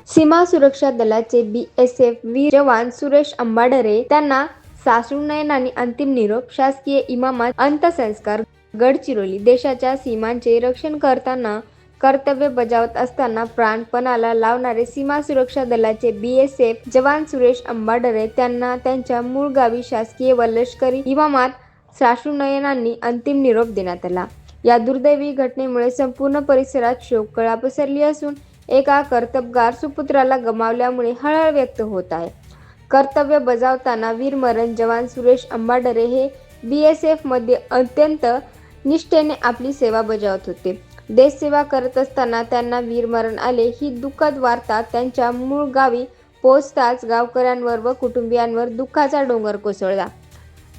सीमा सुरक्षा दलाचे BSF वीर जवान सुरेश अंबाडरे त्यांना साश्रुनयनांनी अंतिम निरोप. शासकीय इमामात अंत्यसंस्कार. गडचिरोली. देशाच्या सीमांचे रक्षण करताना कर्तव्य बजावत असताना प्राण पणाला लावणारे सीमा सुरक्षा दलाचे BSF जवान सुरेश अंबाडरे त्यांना त्यांच्या मूळ गावी शासकीय व लष्करी इमामात साश्रुनयनांनी अंतिम निरोप देण्यात आला. या दुर्दैवी घटनेमुळे संपूर्ण परिसरात शोककळा पसरली असून एका कर्तबगार सुपुत्राला गमावल्यामुळे हळहळ व्यक्त होत आहे. कर्तव्य बजावताना वीरमरण जवान सुरेश अंबाडरे हे BSF मध्ये अत्यंत निष्ठेने आपली सेवा बजावत होते. देशसेवा करत असताना त्यांना वीरमरण आले ही दुःखद वार्ता त्यांच्या मूळ गावी पोहोचताच गावकऱ्यांवर व कुटुंबियांवर दुःखाचा डोंगर कोसळला.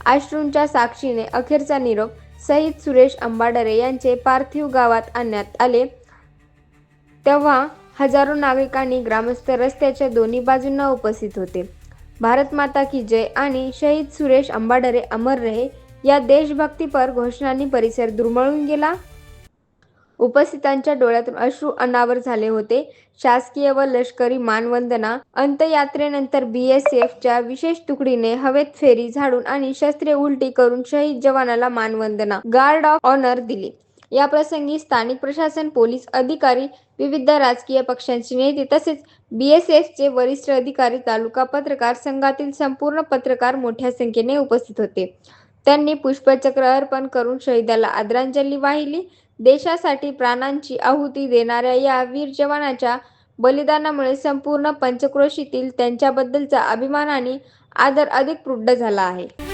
अश्रूंच्या साक्षीने अखेरचा निरोप. शहीद सुरेश अंबाडरे यांचे पार्थिव गावात आणण्यात आले तेव्हा हजारो नागरिकांनी ग्रामस्थ रस्त्याच्या दोन्ही बाजूंना उपस्थित होते. भारत माता की जय आणि शहीद सुरेश अंबाडरे अमर रहे या देशभक्तीपर घोषणांनी परिसर दुर्मळून गेला. उपस्थितांच्या डोळ्यातून अश्रू अनावर झाले होते. शासकीय व लष्करी मानवंदना. अंत्ययात्रेनंतर BSFच्या विशेष तुकडीने हवेत फेरी झाडून आणि शस्त्रे उलटी करून शहीद जवानाला मानवंदना, गार्ड ऑफ ऑनर दिली. याप्रसंगी स्थानिक प्रशासन, पोलीस अधिकारी, विविध राजकीय पक्षांचे नेते तसेच BSFचे वरिष्ठ अधिकारी, तालुका पत्रकार संघातील संपूर्ण पत्रकार मोठ्या संख्येने उपस्थित होते. त्यांनी पुष्पचक्र अर्पण करून शहिदाला आदरांजली वाहिली. देशासाठी प्राणांची आहुती देणाऱ्या या वीर जवानाच्या बलिदानामुळे संपूर्ण पंचक्रोशीतील त्यांच्याबद्दलचा अभिमान आणि आदर अधिक प्रौढ झाला आहे.